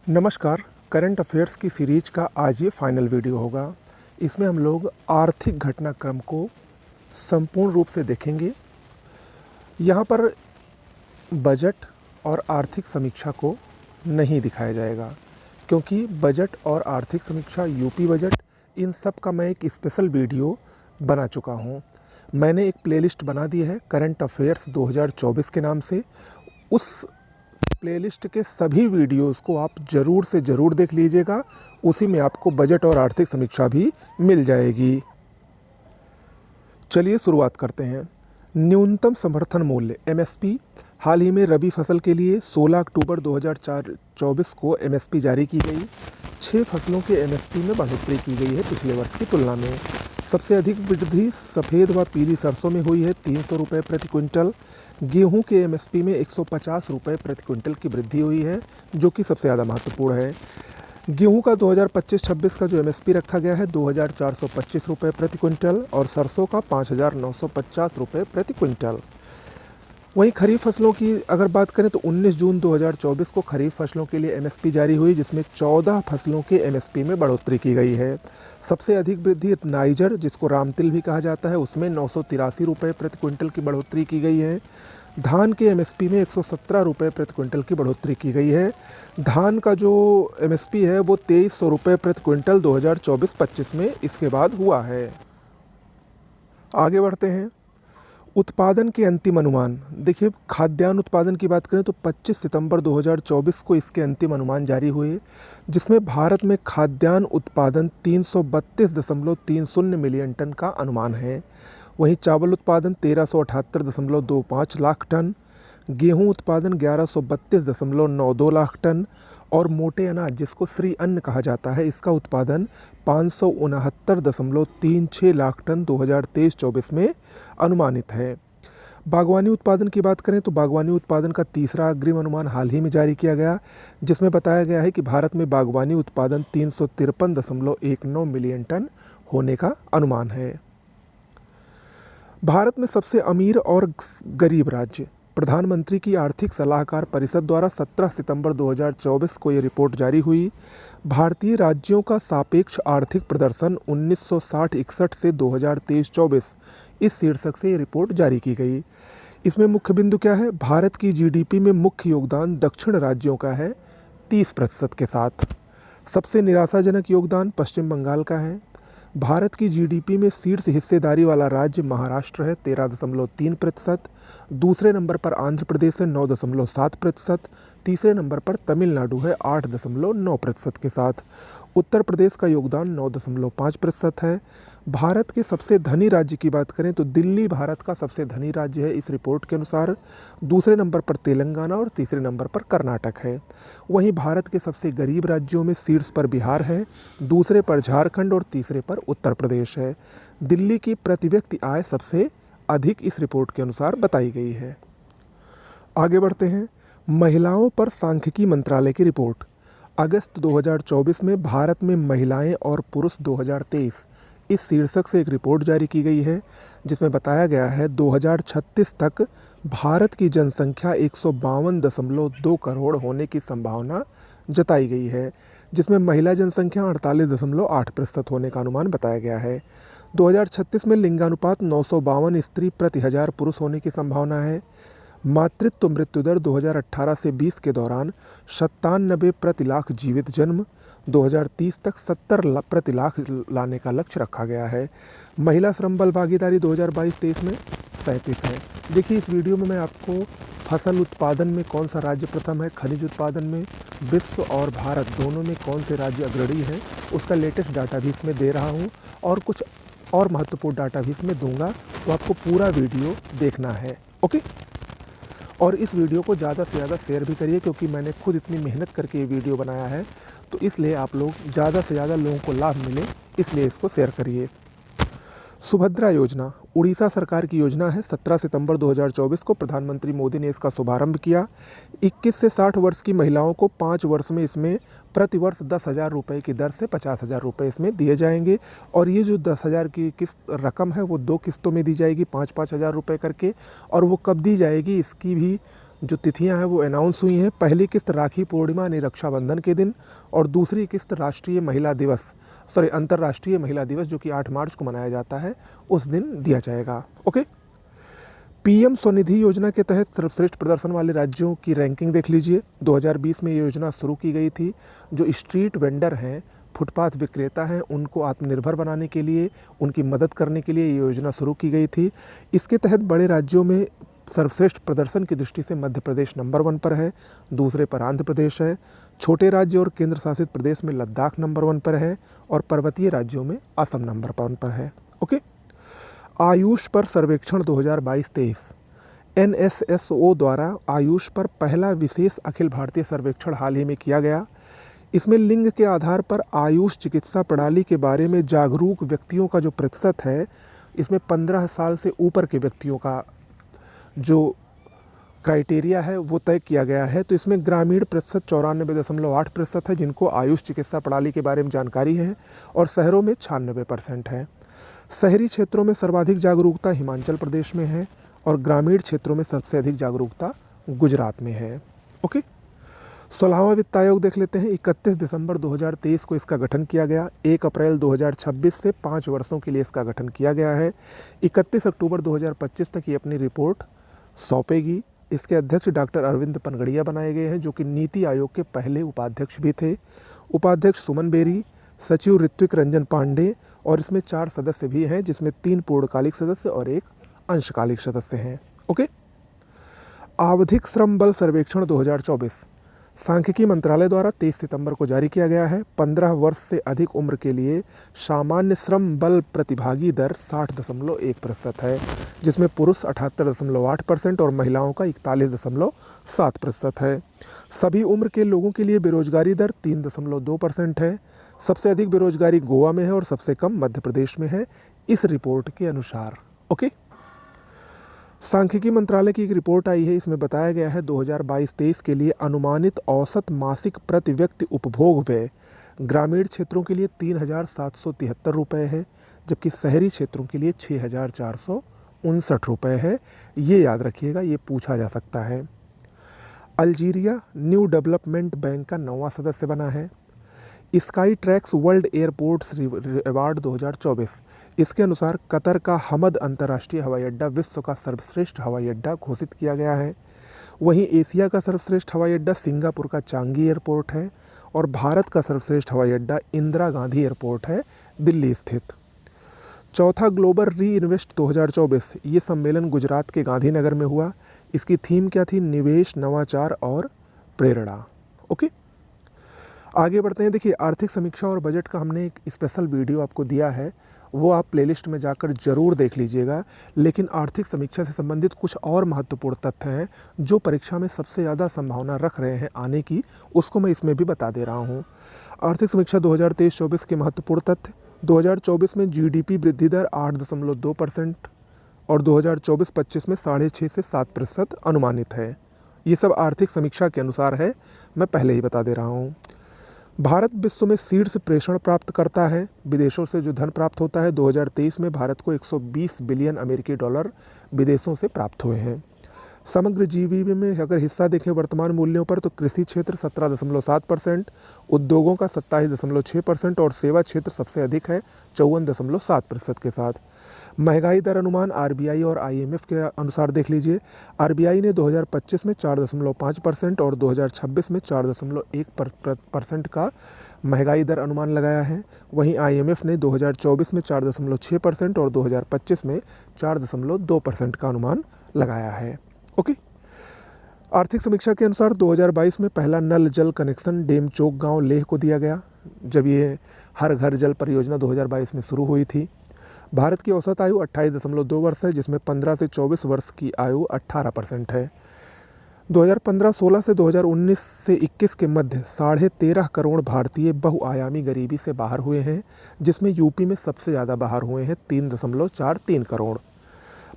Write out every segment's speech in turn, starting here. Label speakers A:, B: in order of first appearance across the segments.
A: नमस्कार। Current affairs की series का आज ये फाइनल वीडियो होगा। इसमें हम लोग आर्थिक घटनाक्रम को संपूर्ण रूप से देखेंगे। यहाँ पर बजट और आर्थिक समीक्षा को नहीं दिखाया जाएगा, क्योंकि बजट और आर्थिक समीक्षा, यूपी बजट, इन सब का मैं एक स्पेशल वीडियो बना चुका हूँ। मैंने एक प्लेलिस्ट बना दी है करंट अफेयर्स 2024 के नाम से। उस प्लेलिस्ट के सभी वीडियोस को आप ज़रूर से ज़रूर देख लीजिएगा। उसी में आपको बजट और आर्थिक समीक्षा भी मिल जाएगी। चलिए शुरुआत करते हैं। न्यूनतम समर्थन मूल्य एमएसपी हाल ही में रबी फसल के लिए 16 अक्टूबर 2024 को एमएसपी जारी की गई। 6 फसलों के एमएसपी में बढ़ोतरी की गई है पिछले वर्ष की तुलना में। सबसे अधिक वृद्धि सफ़ेद व पीली सरसों में हुई है, 300 रुपये प्रति क्विंटल। गेहूं के एमएसपी में 150 रुपये प्रति क्विंटल की वृद्धि हुई है, जो कि सबसे ज़्यादा महत्वपूर्ण है। गेहूं का 2025-26 का जो एमएसपी रखा गया है 2425 रुपये प्रति क्विंटल और सरसों का 5950 रुपये प्रति क्विंटल। वहीं खरीफ फसलों की अगर बात करें तो 19 जून 2024 को खरीफ फसलों के लिए एमएसपी जारी हुई, जिसमें 14 फसलों के एमएसपी में बढ़ोतरी की गई है। सबसे अधिक वृद्धि नाइजर, जिसको रामतिल भी कहा जाता है, उसमें 983 रुपये प्रति क्विंटल की बढ़ोतरी की गई है। धान के एमएसपी में 117 रुपये प्रति क्विंटल की बढ़ोतरी की गई है। धान का जो एमएसपी है वो 2300 रुपये प्रति क्विंटल 2024-25 में इसके बाद हुआ है। आगे बढ़ते हैं। उत्पादन के अंतिम अनुमान। देखिए, खाद्यान्न उत्पादन की बात करें तो 25 सितंबर 2024 को इसके अंतिम अनुमान जारी हुए, जिसमें भारत में खाद्यान्न उत्पादन 332.30 मिलियन टन का अनुमान है। वहीं चावल उत्पादन 1378.25 लाख टन, गेहूं उत्पादन 1132.92 लाख टन और मोटे अनाज, जिसको श्री अन्न कहा जाता है, इसका उत्पादन 569.36 लाख टन 2023-24 में अनुमानित है। बागवानी उत्पादन की बात करें तो बागवानी उत्पादन का तीसरा अग्रिम अनुमान हाल ही में जारी किया गया, जिसमें बताया गया है कि भारत में बागवानी उत्पादन 353.19 मिलियन टन होने का अनुमान है। भारत में सबसे अमीर और गरीब राज्य। प्रधानमंत्री की आर्थिक सलाहकार परिषद द्वारा 17 सितंबर 2024 को ये रिपोर्ट जारी हुई। भारतीय राज्यों का सापेक्ष आर्थिक प्रदर्शन 1960-61 से 2023-24, इस शीर्षक से ये रिपोर्ट जारी की गई। इसमें मुख्य बिंदु क्या है? भारत की जीडीपी में मुख्य योगदान दक्षिण राज्यों का है 30% के साथ। सबसे निराशाजनक योगदान पश्चिम बंगाल का है। भारत की जीडीपी में शीर्ष हिस्सेदारी वाला राज्य महाराष्ट्र है 13.3%। दूसरे नंबर पर आंध्र प्रदेश है 9.7%। तीसरे नंबर पर तमिलनाडु है 8.9% के साथ। उत्तर प्रदेश का योगदान 9.5% है। भारत के सबसे धनी राज्य की बात करें तो दिल्ली भारत का सबसे धनी राज्य है इस रिपोर्ट के अनुसार। दूसरे नंबर पर तेलंगाना और तीसरे नंबर पर कर्नाटक है। वहीं भारत के सबसे गरीब राज्यों में शीर्ष पर बिहार है, दूसरे पर झारखंड और तीसरे पर उत्तर प्रदेश है। दिल्ली की प्रति व्यक्ति आय सबसे अधिक इस रिपोर्ट के अनुसार बताई गई है। आगे बढ़ते हैं। महिलाओं पर सांख्यिकी मंत्रालय की रिपोर्ट। अगस्त 2024 में भारत में महिलाएं और पुरुष 2023, इस शीर्षक से एक रिपोर्ट जारी की गई है, जिसमें बताया गया है 2036 तक भारत की जनसंख्या 152.2 करोड़ होने की संभावना जताई गई है, जिसमें महिला जनसंख्या 48.8% होने का अनुमान बताया गया है। 2036 में लिंगानुपात 952 स्त्री प्रति 1000 पुरुष होने की संभावना है। मातृत्व मृत्यु दर 2018 से 20 के दौरान 97 प्रति लाख जीवित जन्म, 2030 तक 70 प्रति लाख लाने का लक्ष्य रखा गया है। महिला श्रम बल भागीदारी 2022-23 में 37 है। देखिए, इस वीडियो में मैं आपको फसल उत्पादन में कौन सा राज्य प्रथम है, खनिज उत्पादन में विश्व और भारत दोनों में कौन से राज्य अग्रणी हैं, उसका लेटेस्ट डाटा भी इसमें दे रहा हूँ और कुछ और महत्वपूर्ण डाटा भी इसमें दूंगा, तो आपको पूरा वीडियो देखना है। ओके, और इस वीडियो को ज़्यादा से ज़्यादा शेयर भी करिए, क्योंकि मैंने खुद इतनी मेहनत करके ये वीडियो बनाया है, तो इसलिए आप लोग ज़्यादा से ज़्यादा लोगों को लाभ मिले, इसलिए इसको शेयर करिए। सुभद्रा योजना उड़ीसा सरकार की योजना है। 17 सितंबर 2024 को प्रधानमंत्री मोदी ने इसका शुभारंभ किया। 21 से 60 वर्ष की महिलाओं को 5 वर्ष में इसमें प्रतिवर्ष 10,000 रुपये की दर से 50,000 रुपये इसमें दिए जाएंगे। और ये जो 10,000 की किस्त रकम है वो 2 किस्तों में दी जाएगी, 5-5 हज़ार रुपये करके। और वो कब दी जाएगी इसकी भी जो तिथियां हैं वो अनाउंस हुई हैं। पहली किस्त राखी पूर्णिमा यानी रक्षाबंधन के दिन, और दूसरी किस्त अंतर्राष्ट्रीय महिला दिवस जो कि 8 मार्च को मनाया जाता है, उस दिन दिया जाएगा। ओके। पीएम स्वनिधि योजना के तहत सर्वश्रेष्ठ प्रदर्शन वाले राज्यों की रैंकिंग देख लीजिए। 2020 में ये योजना शुरू की गई थी। जो स्ट्रीट वेंडर हैं, फुटपाथ विक्रेता हैं, उनको आत्मनिर्भर बनाने के लिए, उनकी मदद करने के लिए ये योजना शुरू की गई थी। इसके तहत बड़े राज्यों में सर्वश्रेष्ठ प्रदर्शन की दृष्टि से मध्य प्रदेश नंबर 1 पर है, दूसरे पर आंध्र प्रदेश है, छोटे राज्य और केंद्र शासित प्रदेश में लद्दाख नंबर 1 पर है, और पर्वतीय राज्यों में असम नंबर 1 पर है। ओके। आयुष पर सर्वेक्षण 2022-23। NSSO द्वारा आयुष पर पहला विशेष अखिल भारतीय सर्वेक्षण हाल ही में किया गया। इसमें लिंग के आधार पर आयुष चिकित्सा प्रणाली के बारे में जागरूक व्यक्तियों का जो प्रतिशत है, इसमें 15 साल से ऊपर के व्यक्तियों का जो क्राइटेरिया है वो तय किया गया है। तो इसमें ग्रामीण प्रतिशत 94.8% है जिनको आयुष चिकित्सा प्रणाली के बारे में जानकारी है, और शहरों में 96% है। शहरी क्षेत्रों में सर्वाधिक जागरूकता हिमाचल प्रदेश में है, और ग्रामीण क्षेत्रों में सबसे अधिक जागरूकता गुजरात में है। ओके। 16वां वित्त आयोग देख लेते हैं। 31 दिसंबर 2023 को इसका गठन किया गया। 1 अप्रैल 2026 से 5 वर्षों के लिए इसका गठन किया गया है। 31 अक्टूबर 2025 तक ये अपनी रिपोर्ट सौंपेगी। इसके अध्यक्ष डॉक्टर अरविंद पनगड़िया बनाए गए हैं, जो कि नीति आयोग के पहले उपाध्यक्ष भी थे। उपाध्यक्ष सुमन बेरी, सचिव ऋत्विक रंजन पांडे, और इसमें 4 सदस्य भी हैं, जिसमें 3 पूर्णकालिक सदस्य और 1 अंशकालिक सदस्य हैं। ओके। आवधिक श्रम बल सर्वेक्षण 2024 सांख्यिकी मंत्रालय द्वारा 23 सितंबर को जारी किया गया है। 15 वर्ष से अधिक उम्र के लिए सामान्य श्रम बल प्रतिभागी दर 60.1% है, जिसमें पुरुष 78.8% और महिलाओं का 41.7% है। सभी उम्र के लोगों के लिए बेरोजगारी दर 3.2% है। सबसे अधिक बेरोजगारी गोवा में है और सबसे कम मध्य प्रदेश में है, इस रिपोर्ट के अनुसार। ओके। सांख्यिकी मंत्रालय की एक रिपोर्ट आई है। इसमें बताया गया है 2022-23 के लिए अनुमानित औसत मासिक प्रति व्यक्ति उपभोग व्यय ग्रामीण क्षेत्रों के लिए 3,773 रुपये है, जबकि शहरी क्षेत्रों के लिए 6,459 रुपये है। ये याद रखिएगा, ये पूछा जा सकता है। अल्जीरिया न्यू डेवलपमेंट बैंक का 9वां सदस्य बना है। Sky tracks world airports award 2024, इसके अनुसार कतर का हमद अंतर्राष्ट्रीय हवाई अड्डा विश्व का सर्वश्रेष्ठ हवाई अड्डा घोषित किया गया है। वहीं एशिया का सर्वश्रेष्ठ हवाई अड्डा सिंगापुर का चांगी एयरपोर्ट है, और भारत का सर्वश्रेष्ठ हवाई अड्डा इंदिरा गांधी एयरपोर्ट है, दिल्ली स्थित। चौथा ग्लोबल री इन्वेस्ट 2024, ये सम्मेलन गुजरात के गांधीनगर में हुआ। इसकी थीम क्या थी? निवेश, नवाचार और प्रेरणा। ओके। आगे बढ़ते हैं। देखिए, आर्थिक समीक्षा और बजट का हमने एक स्पेशल वीडियो आपको दिया है, वो आप प्लेलिस्ट में जाकर ज़रूर देख लीजिएगा। लेकिन आर्थिक समीक्षा से संबंधित कुछ और महत्वपूर्ण तथ्य हैं जो परीक्षा में सबसे ज़्यादा संभावना रख रहे हैं आने की, उसको मैं इसमें भी बता दे रहा हूँ। आर्थिक समीक्षा 2023-24 के महत्वपूर्ण तथ्य: 2024 में जीडीपी वृद्धि दर 8.2% और 2024-25 में 6.5 से 7% अनुमानित है। ये सब आर्थिक समीक्षा के अनुसार है, मैं पहले ही बता दे रहा हूँ। भारत विश्व में सीड्स प्रेषण प्राप्त करता है, विदेशों से जो धन प्राप्त होता है। 2023 में भारत को 120 बिलियन अमेरिकी डॉलर विदेशों से प्राप्त हुए हैं। समग्र जीडीपी में अगर हिस्सा देखें वर्तमान मूल्यों पर, तो कृषि क्षेत्र 17.7%, उद्योगों का 27.6% और सेवा क्षेत्र सबसे अधिक है 54.7% के साथ। महंगाई दर अनुमान आरबीआई और आईएमएफ के अनुसार देख लीजिए। आरबीआई ने 2025 में 4.5% और 2026 में 4.1% का महंगाई दर अनुमान लगाया है। वहीं आईएमएफ ने 2024 में 4.6% और 2025 में 4.2% का अनुमान लगाया है। ओके। आर्थिक समीक्षा के अनुसार 2022 में पहला नल जल कनेक्शन डेमचोक गांव लेह को दिया गया, जब ये हर घर जल परियोजना 2022 में शुरू हुई थी। भारत की औसत आयु 28.2 वर्ष है, जिसमें 15 से 24 वर्ष की आयु 18% है। 2015-16 से 2019 से 21 के मध्य 13.5 करोड़ भारतीय बहुआयामी गरीबी से बाहर हुए हैं, जिसमें यूपी में सबसे ज़्यादा बाहर हुए हैं 3.43 करोड़।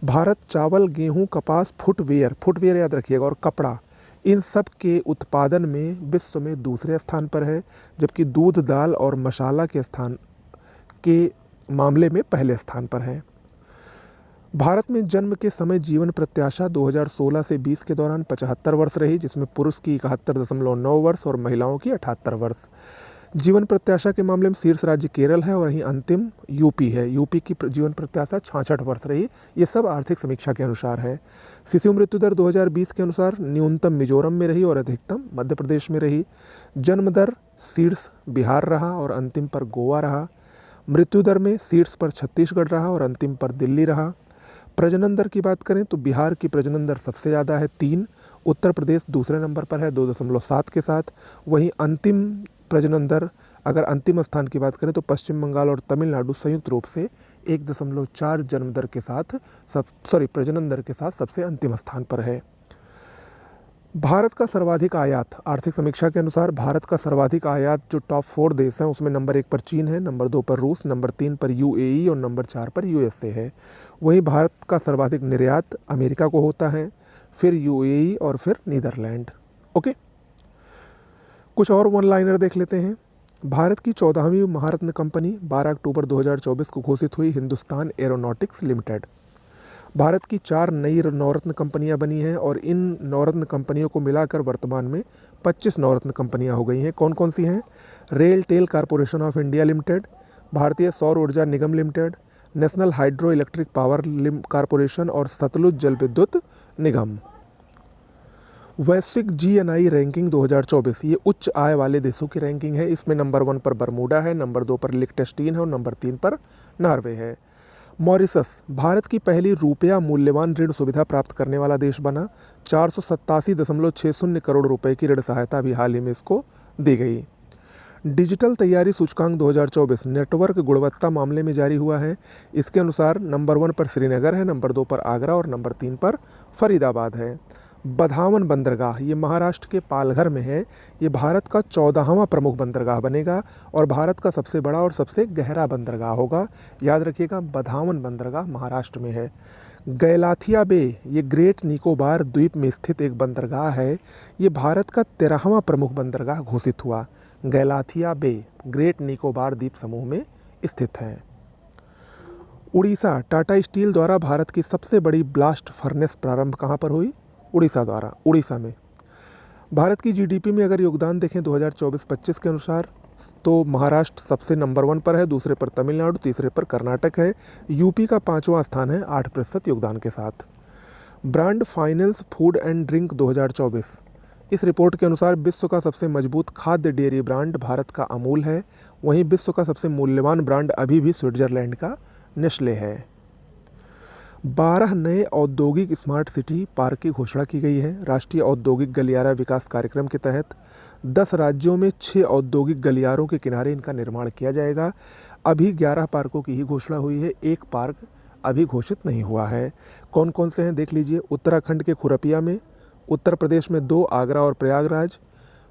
A: भारत चावल, गेहूं, कपास, फुटवेयर याद रखिएगा, और कपड़ा, इन सब के उत्पादन में विश्व में दूसरे स्थान पर है, जबकि दूध, दाल और मसाला के स्थान के मामले में पहले स्थान पर है। भारत में जन्म के समय जीवन प्रत्याशा 2016 से 20 के दौरान 75 वर्ष रही, जिसमें पुरुष की 71.9 वर्ष और महिलाओं की 78 वर्ष। जीवन प्रत्याशा के मामले में शीर्ष राज्य केरल है और वहीं अंतिम यूपी है। यूपी की जीवन प्रत्याशा 66 वर्ष रही। ये सब आर्थिक समीक्षा के अनुसार है। शिशु मृत्यु दर 2020 के अनुसार न्यूनतम मिजोरम में रही और अधिकतम मध्य प्रदेश में रही। जन्म दर शीर्ष बिहार रहा और अंतिम पर गोवा रहा। मृत्यु दर में शीर्ष पर छत्तीसगढ़ रहा और अंतिम पर दिल्ली रहा। प्रजनन दर की बात करें तो बिहार की प्रजनन दर सबसे ज़्यादा है 3, उत्तर प्रदेश दूसरे नंबर पर है 2.7 के साथ। वहीं अंतिम प्रजनन दर, अगर अंतिम स्थान की बात करें तो पश्चिम बंगाल और तमिलनाडु संयुक्त रूप से 1.4 जन्म दर के साथ प्रजनन दर के साथ सबसे अंतिम स्थान पर है। भारत का सर्वाधिक आयात, आर्थिक समीक्षा के अनुसार भारत का सर्वाधिक आयात जो टॉप 4 देश हैं उसमें नंबर 1 पर चीन है, नंबर 2 पर रूस, नंबर 3 पर यूएई और नंबर 4 पर यूएसए है। वहीं भारत का सर्वाधिक निर्यात अमेरिका को होता है, फिर यूएई और फिर नीदरलैंड। ओके, कुछ और वन लाइनर देख लेते हैं। भारत की 14वीं महारत्न कंपनी 12 अक्टूबर 2024 को घोषित हुई हिंदुस्तान एरोनॉटिक्स लिमिटेड। भारत की 4 नई नवरत्न कंपनियां बनी हैं और इन नवरत्न कंपनियों को मिलाकर वर्तमान में 25 नवरत्न कंपनियां हो गई हैं। कौन कौन सी हैं? Rail tel corporation of India limited, भारतीय सौर ऊर्जा निगम limited, national hydro electric power corporation और सतलुज जल विद्युत निगम। वैश्विक जीएनआई रैंकिंग 2024, ये उच्च आय वाले देशों की रैंकिंग है। इसमें नंबर 1 पर बरमूडा है, नंबर 2 पर लिechtenstein है और नंबर 3 पर नॉर्वे है। मॉरिशस भारत की पहली रुपया मूल्यवान ऋण सुविधा प्राप्त करने वाला देश बना। 487.60 करोड़ रुपए की ऋण सहायता भी हाल ही में इसको दी गई। डिजिटल तैयारी सूचकांक 2024 नेटवर्क गुणवत्ता मामले में जारी हुआ है। इसके अनुसार नंबर 1 पर श्रीनगर है, नंबर 2 पर आगरा और नंबर 3 पर फरीदाबाद है। बधावन बंदरगाह, ये महाराष्ट्र के पालघर में है। ये भारत का 14वां प्रमुख बंदरगाह बनेगा और भारत का सबसे बड़ा और सबसे गहरा बंदरगाह होगा। याद रखिएगा, बधावन बंदरगाह महाराष्ट्र में है। गैलाथिया बे, ये ग्रेट निकोबार द्वीप में स्थित एक बंदरगाह है। ये भारत का 13वां प्रमुख बंदरगाह घोषित हुआ। गैलाथिया बे ग्रेट निकोबार द्वीप समूह में स्थित है। उड़ीसा, टाटा स्टील द्वारा भारत की सबसे बड़ी ब्लास्ट फर्नेस प्रारंभ कहाँ पर हुई? उड़ीसा में। भारत की जीडीपी में अगर योगदान देखें 2024-25 के अनुसार तो महाराष्ट्र सबसे नंबर 1 पर है, दूसरे पर तमिलनाडु, तीसरे पर कर्नाटक है। यूपी का 5वां स्थान है 8% योगदान के साथ। Brand finance food and drink 2024, इस रिपोर्ट के अनुसार विश्व का सबसे मजबूत खाद्य डेयरी ब्रांड भारत का अमूल है। वहीं विश्व का सबसे मूल्यवान ब्रांड अभी भी स्विट्जरलैंड का नेस्ले है। 12 नए औद्योगिक स्मार्ट सिटी पार्क की घोषणा की गई है। राष्ट्रीय औद्योगिक गलियारा विकास कार्यक्रम के तहत 10 राज्यों में 6 औद्योगिक गलियारों के किनारे इनका निर्माण किया जाएगा। अभी 11 पार्कों की ही घोषणा हुई है, एक पार्क अभी घोषित नहीं हुआ है। कौन कौन से हैं देख लीजिए। उत्तराखंड के खुरपिया में, उत्तर प्रदेश में 2 आगरा और प्रयागराज,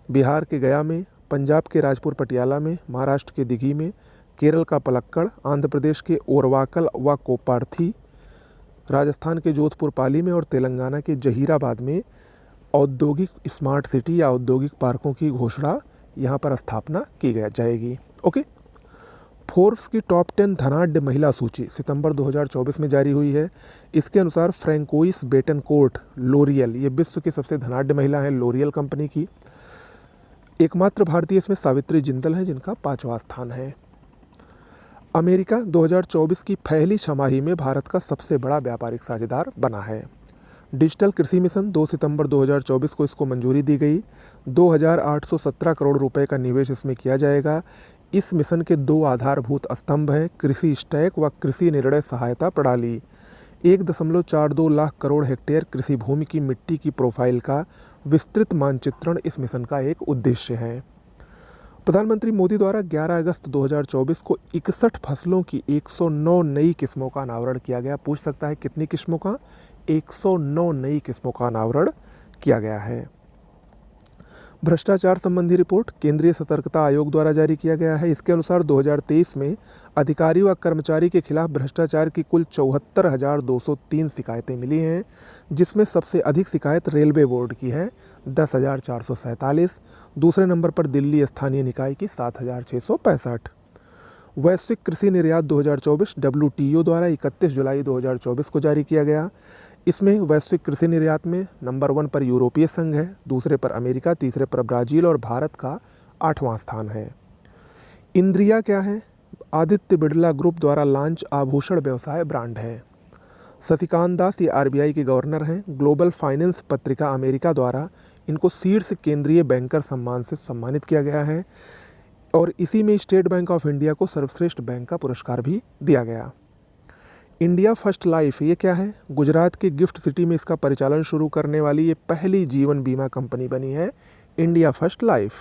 A: बिहार के गया में, पंजाब के राजपुर पटियाला में, महाराष्ट्र के दिघी में, केरल का पलक्कड़, आंध्र प्रदेश के ओरवाकल व कोपार्थी, राजस्थान के जोधपुर पाली में और तेलंगाना के जहीराबाद में औद्योगिक स्मार्ट सिटी या औद्योगिक पार्कों की घोषणा यहाँ पर स्थापना की जाएगी। ओके, फोर्ब्स की टॉप 10 धनाढ्य महिला सूची सितंबर 2024 में जारी हुई है। इसके अनुसार फ्रैंकोइस बेटनकोर्ट लोरियल, ये विश्व की सबसे धनाढ्य महिला है लोरियल कंपनी की। एकमात्र भारतीय इसमें सावित्री जिंदल है जिनका 5वां स्थान है। अमेरिका 2024 की पहली छमाही में भारत का सबसे बड़ा व्यापारिक साझेदार बना है। डिजिटल कृषि मिशन 2 सितंबर 2024 को इसको मंजूरी दी गई। 2817 करोड़ रुपए का निवेश इसमें किया जाएगा। इस मिशन के 2 आधारभूत स्तंभ हैं, कृषि स्टैक व कृषि निर्णय सहायता प्रणाली। 1.42 लाख करोड़ हेक्टेयर कृषि भूमि की मिट्टी की प्रोफाइल का विस्तृत मानचित्रण इस मिशन का एक उद्देश्य है। प्रधानमंत्री मोदी द्वारा 11 अगस्त 2024 को 61 फसलों की 109 नई किस्मों का अनावरण किया गया। पूछ सकता है कितनी किस्मों का? 109 नई किस्मों का अनावरण किया गया है। भ्रष्टाचार संबंधी रिपोर्ट केंद्रीय सतर्कता आयोग द्वारा जारी किया गया है। इसके अनुसार 2023 में अधिकारी व कर्मचारी के खिलाफ भ्रष्टाचार की कुल 74,203 शिकायतें मिली हैं, जिसमें सबसे अधिक शिकायत रेलवे बोर्ड की है 10,447। दूसरे नंबर पर दिल्ली स्थानीय निकाय की 7,665। वैश्विक कृषि निर्यात 2024 WTO द्वारा 31 जुलाई 2024 को जारी किया गया। इसमें वैश्विक कृषि निर्यात में नंबर 1 पर यूरोपीय संघ है, दूसरे पर अमेरिका, तीसरे पर ब्राज़ील और भारत का 8वां स्थान है। इंद्रिया क्या है? आदित्य बिड़ला ग्रुप द्वारा लॉन्च आभूषण व्यवसाय ब्रांड है। शशिकांत दास ये RBI के गवर्नर हैं। ग्लोबल फाइनेंस पत्रिका अमेरिका द्वारा इनको शीर्ष केंद्रीय बैंकर सम्मान से सम्मानित किया गया है और इसी में स्टेट बैंक ऑफ इंडिया को सर्वश्रेष्ठ बैंक का पुरस्कार भी दिया गया। इंडिया फर्स्ट लाइफ ये क्या है? गुजरात के गिफ्ट सिटी में इसका परिचालन शुरू करने वाली ये पहली जीवन बीमा कंपनी बनी है, India first life.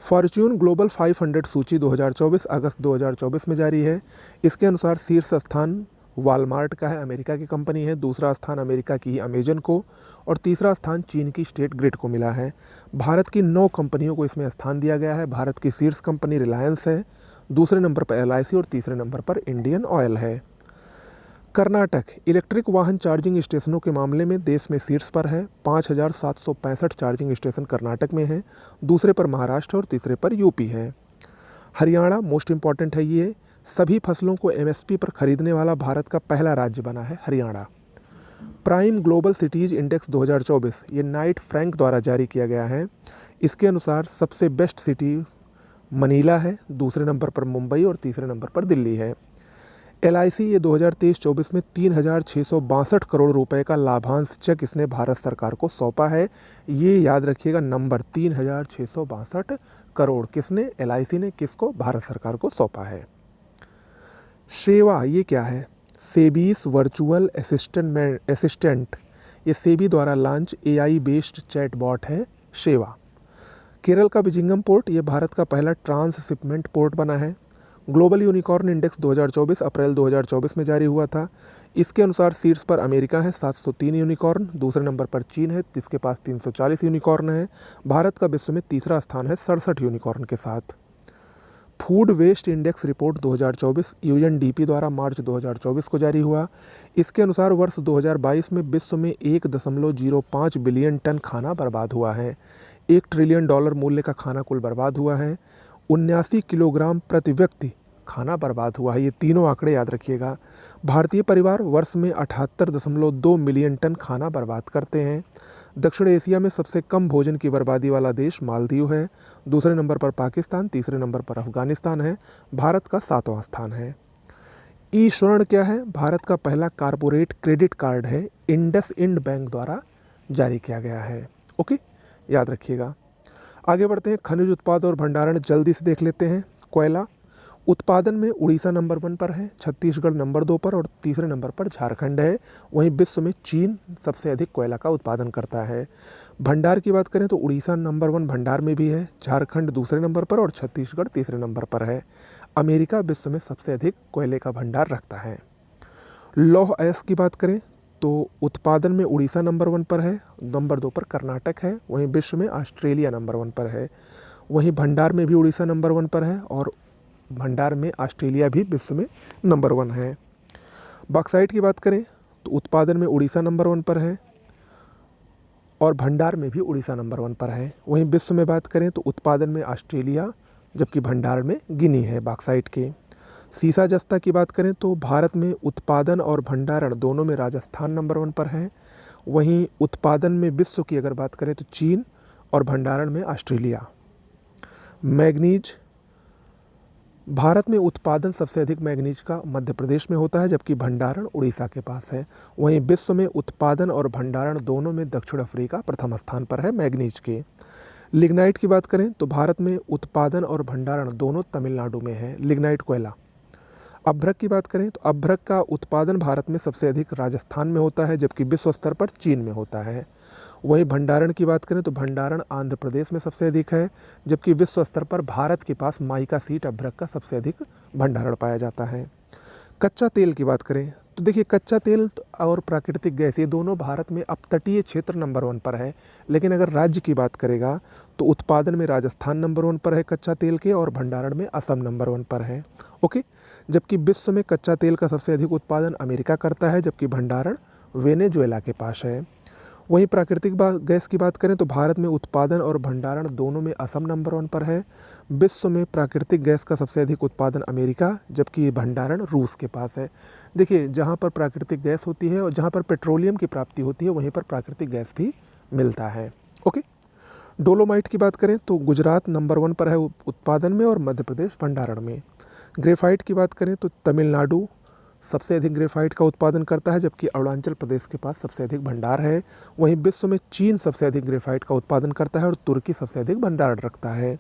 A: Fortune global 500 सूची 2024 अगस्त 2024 में जारी है। इसके अनुसार शीर्ष स्थान वॉलमार्ट का है, अमेरिका की कंपनी है। दूसरा स्थान अमेरिका की अमेजन को और तीसरा स्थान चीन की स्टेट ग्रिड को मिला है। भारत की 9 कंपनियों को इसमें स्थान दिया गया है। भारत की शीर्ष कंपनी रिलायंस है, दूसरे नंबर पर LIC और तीसरे नंबर पर इंडियन ऑयल है। कर्नाटक इलेक्ट्रिक वाहन चार्जिंग स्टेशनों के मामले में देश में शीर्ष पर है। 5,765 चार्जिंग स्टेशन कर्नाटक में हैं, दूसरे पर महाराष्ट्र और तीसरे पर यूपी है। हरियाणा मोस्ट इम्पॉर्टेंट है, ये सभी फसलों को MSP पर खरीदने वाला भारत का पहला राज्य बना है Haryana. Prime global cities index 2024 ये नाइट फ्रैंक द्वारा जारी किया गया है। इसके अनुसार सबसे बेस्ट सिटी मनीला है, दूसरे नंबर पर मुंबई और तीसरे नंबर पर दिल्ली है। LIC ये 2023-24 में 3,662 करोड़ रुपए का लाभांश चेक इसने भारत सरकार को सौंपा है। ये याद रखिएगा नंबर 3,662 करोड़ किसने? LIC ने किसको? भारत सरकार को सौंपा है। सेवा ये क्या है? सेबीस वर्चुअल असिस्टेंट ये सेबी द्वारा लॉन्च AI बेस्ड चैटबॉट है सेवा। केरल का विजिंगम पोर्ट ये भारत का पहला ट्रांसशिपमेंट पोर्ट बना है। ग्लोबल यूनिकॉर्न इंडेक्स 2024 अप्रैल 2024 में जारी हुआ था। इसके अनुसार शीर्ष पर अमेरिका है 703 यूनिकॉर्न, दूसरे नंबर पर चीन है जिसके पास 340 यूनिकॉर्न है। भारत का विश्व में तीसरा स्थान है 67 यूनिकॉर्न के साथ। Food waste index report 2024 UNDP द्वारा मार्च 2024 को जारी हुआ। इसके अनुसार वर्ष 2022 में विश्व में 1.05 बिलियन टन खाना बर्बाद हुआ है। $1 ट्रिलियन मूल्य का खाना कुल बर्बाद हुआ है। 79 किलोग्राम प्रति व्यक्ति खाना बर्बाद हुआ है। ये तीनों आंकड़े याद रखिएगा। भारतीय परिवार वर्ष में 78.2 मिलियन टन खाना बर्बाद करते हैं। दक्षिण एशिया में सबसे कम भोजन की बर्बादी वाला देश मालदीव है, दूसरे नंबर पर पाकिस्तान, तीसरे नंबर पर अफगानिस्तान है। भारत का 7वां स्थान है। स्वर्ण क्या है? भारत का पहला कारपोरेट क्रेडिट कार्ड है, इंडसइंड बैंक द्वारा जारी किया गया है। ओके, याद रखिएगा। आगे बढ़ते हैं। खनिज उत्पाद और भंडारण जल्दी से देख लेते हैं। कोयला उत्पादन में उड़ीसा नंबर 1 पर है, छत्तीसगढ़ नंबर 2 पर और तीसरे नंबर पर झारखंड है। वहीं विश्व में चीन सबसे अधिक कोयला का उत्पादन करता है। भंडार की बात करें तो उड़ीसा नंबर 1 भंडार में भी है, झारखंड दूसरे नंबर पर और छत्तीसगढ़ तीसरे नंबर पर है। अमेरिका विश्व में सबसे अधिक कोयले का भंडार रखता है। लौह अयस्क की बात करें तो उत्पादन में उड़ीसा नंबर 1 पर है, नंबर 2 पर कर्नाटक है। वहीं विश्व में ऑस्ट्रेलिया नंबर 1 पर है। वहीं भंडार में भी उड़ीसा नंबर 1 पर है और भंडार में ऑस्ट्रेलिया भी विश्व में नंबर 1 है। बॉक्साइट की बात करें तो उत्पादन में उड़ीसा नंबर 1 पर है और भंडार में भी उड़ीसा नंबर 1 पर है। वहीं विश्व में बात करें तो उत्पादन में ऑस्ट्रेलिया जबकि भंडार में गिनी है बॉक्साइट के। सीसा जस्ता की बात करें तो भारत में उत्पादन और भंडारण दोनों में राजस्थान नंबर 1 पर है। वहीं उत्पादन में विश्व की अगर बात करें तो चीन और भंडारण में ऑस्ट्रेलिया। मैग्नीज भारत में उत्पादन सबसे अधिक मैग्नीज का मध्य प्रदेश में होता है जबकि भंडारण उड़ीसा के पास है। वहीं विश्व में उत्पादन और भंडारण दोनों में दक्षिण अफ्रीका प्रथम स्थान पर है मैग्नीज के। लिग्नाइट की बात करें तो भारत में उत्पादन और भंडारण दोनों तमिलनाडु में है, लिग्नाइट कोयला। अभ्रक की बात करें तो अभ्रक का उत्पादन भारत में सबसे अधिक राजस्थान में होता है जबकि विश्व स्तर पर चीन में होता है। वहीं भंडारण की बात करें तो भंडारण आंध्र प्रदेश में सबसे अधिक है जबकि विश्व स्तर पर भारत के पास माइका सीट अभ्रक का सबसे अधिक भंडारण पाया जाता है। कच्चा तेल की बात करें तो देखिए कच्चा तेल और प्राकृतिक गैस ये दोनों भारत में अपतटीय क्षेत्र नंबर 1 पर है, लेकिन अगर राज्य की बात करेगा तो उत्पादन में राजस्थान नंबर 1 पर है कच्चा तेल के और भंडारण में असम नंबर 1 पर है। ओके, जबकि विश्व में कच्चा तेल का सबसे अधिक उत्पादन अमेरिका करता है जबकि भंडारण वेनेजुएला के पास है। वहीं प्राकृतिक गैस की बात करें तो भारत में उत्पादन और भंडारण दोनों में असम नंबर 1 पर है। विश्व में प्राकृतिक गैस का सबसे अधिक उत्पादन अमेरिका, जबकि भंडारण रूस के पास है। देखिए, जहाँ पर प्राकृतिक गैस होती है और जहाँ पर पेट्रोलियम की प्राप्ति होती है वहीं पर प्राकृतिक गैस भी मिलता है। ओके। डोलोमाइट की बात करें तो गुजरात नंबर 1 पर है उत्पादन में और मध्य प्रदेश भंडारण में। ग्रेफाइट की बात करें तो तमिलनाडु सबसे अधिक ग्रेफाइट का उत्पादन करता है, जबकि अरुणाचल प्रदेश के पास सबसे अधिक भंडार है। वहीं विश्व में चीन सबसे अधिक ग्रेफाइट का उत्पादन करता है और तुर्की सबसे अधिक भंडारण रखता है।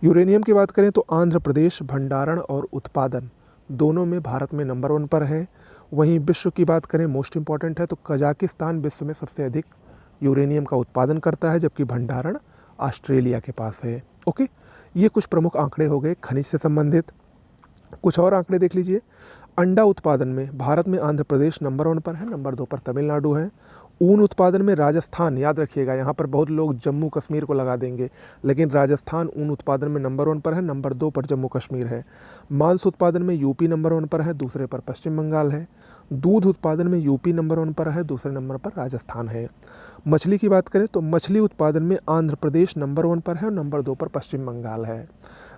A: यूरेनियम की बात करें तो आंध्र प्रदेश भंडारण और उत्पादन दोनों में भारत में नंबर 1 पर है। वहीं विश्व की बात करें, मोस्ट इंपॉर्टेंट है, तो कजाकिस्तान विश्व में सबसे अधिक यूरेनियम का उत्पादन करता है, जबकि भंडारण ऑस्ट्रेलिया के पास है। ओके, ये कुछ प्रमुख आंकड़े हो गए खनिज से संबंधित। कुछ और आंकड़े देख लीजिए। अंडा उत्पादन में भारत में आंध्र प्रदेश नंबर 1 पर है, नंबर 2 पर तमिलनाडु है। ऊन उत्पादन में राजस्थान, याद रखिएगा, यहाँ पर बहुत लोग जम्मू कश्मीर को लगा देंगे, लेकिन राजस्थान ऊन उत्पादन में नंबर 1 पर है, नंबर 2 पर जम्मू कश्मीर है। मांस उत्पादन में यूपी नंबर 1 पर है, दूसरे पर पश्चिम बंगाल है। दूध उत्पादन में यूपी नंबर 1 पर है, दूसरे नंबर पर राजस्थान है। मछली की बात करें तो मछली उत्पादन में आंध्र प्रदेश नंबर 1 पर है और नंबर 2 पर पश्चिम बंगाल है।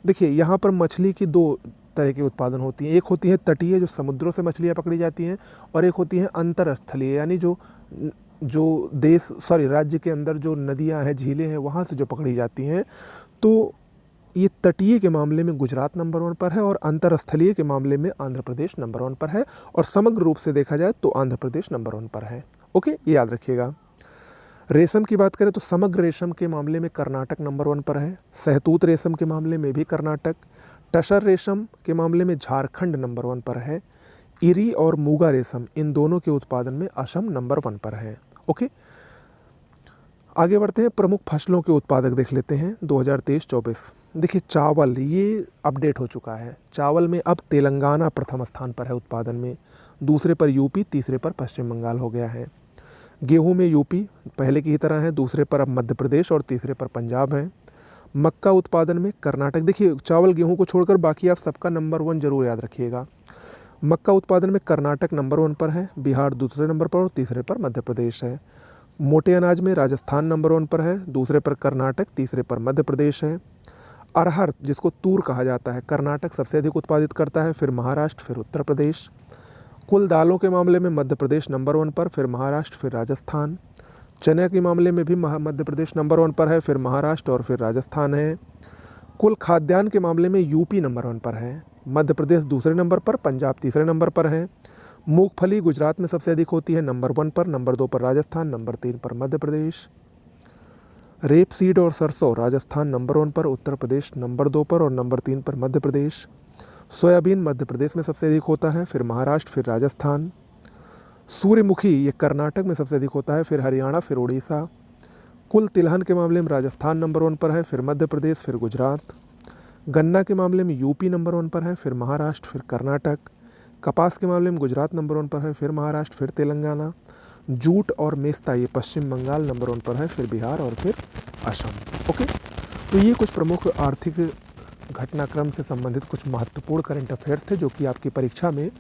A: देखिए, यहाँ पर मछली की 2 तरह की उत्पादन होती हैं। एक होती है तटीय, जो समुद्रों से मछलियाँ पकड़ी जाती हैं, और एक होती है अंतरस्थलीय, यानी जो राज्य के अंदर जो नदियाँ हैं, झीलें हैं, वहाँ से जो पकड़ी जाती हैं। तो ये तटीय के मामले में गुजरात नंबर 1 पर है और अंतरस्थलीय के मामले में आंध्र प्रदेश नंबर 1 पर है, और समग्र रूप से देखा जाए तो आंध्र प्रदेश नंबर 1 पर है। ओके, ये याद रखिएगा। रेशम की बात करें तो समग्र रेशम के मामले में कर्नाटक नंबर 1 पर है। सहतूत रेशम के मामले में भी कर्नाटक। टसर रेशम के मामले में झारखंड नंबर 1 पर है। इरी और मूगा रेशम, इन दोनों के उत्पादन में असम नंबर 1 पर है। ओके, आगे बढ़ते हैं। प्रमुख फसलों के उत्पादक देख लेते हैं 2023-24। देखिए, चावल ये अपडेट हो चुका है। चावल में अब तेलंगाना प्रथम स्थान पर है उत्पादन में, दूसरे पर यूपी, तीसरे पर पश्चिम बंगाल हो गया है। गेहूं में यूपी पहले की ही तरह है, दूसरे पर अब मध्य प्रदेश और तीसरे पर पंजाब है। मक्का उत्पादन में कर्नाटक, देखिए चावल गेहूं को छोड़कर बाकी आप सबका नंबर 1 जरूर याद रखिएगा। मक्का उत्पादन में कर्नाटक नंबर 1 पर है, बिहार दूसरे नंबर पर और तीसरे पर मध्य प्रदेश है। मोटे अनाज में राजस्थान नंबर 1 पर है, दूसरे पर कर्नाटक, तीसरे पर मध्य प्रदेश है। अरहर, जिसको तूर कहा जाता है, कर्नाटक सबसे अधिक उत्पादित करता है, फिर महाराष्ट्र, फिर उत्तर प्रदेश। कुल दालों के मामले में मध्य प्रदेश नंबर 1 पर, फिर महाराष्ट्र, फिर राजस्थान। चने के मामले में भी मध्य प्रदेश नंबर 1 पर है, फिर महाराष्ट्र और फिर राजस्थान है। कुल खाद्यान्न के मामले में यूपी नंबर 1 पर है, मध्य प्रदेश दूसरे नंबर पर, पंजाब तीसरे नंबर पर है। मूंगफली गुजरात में सबसे अधिक होती है, नंबर 1 पर, नंबर 2 पर राजस्थान, नंबर 3 पर मध्य प्रदेश। रेपसीड और सरसों राजस्थान नंबर 1 पर, उत्तर प्रदेश नंबर 2 पर और नंबर 3 पर मध्य प्रदेश। सोयाबीन मध्य प्रदेश में सबसे अधिक होता है, फिर महाराष्ट्र, फिर राजस्थान। सूर्यमुखी ये कर्नाटक में सबसे अधिक होता है, फिर हरियाणा, फिर उड़ीसा। कुल तिलहन के मामले में राजस्थान नंबर 1 पर है, फिर मध्य प्रदेश, फिर गुजरात। गन्ना के मामले में यूपी नंबर 1 पर है, फिर महाराष्ट्र, फिर कर्नाटक। कपास के मामले में गुजरात नंबर 1 पर है, फिर महाराष्ट्र, फिर तेलंगाना। जूट और मेस्ता ये पश्चिम बंगाल नंबर 1 पर है, फिर बिहार और फिर असम। ओके, तो ये कुछ प्रमुख आर्थिक घटनाक्रम से संबंधित कुछ महत्वपूर्ण करंट अफेयर्स थे, जो कि आपकी परीक्षा में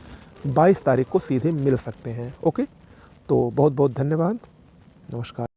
A: 22 तारीख को सीधे मिल सकते हैं। ओके, तो बहुत बहुत धन्यवाद, नमस्कार।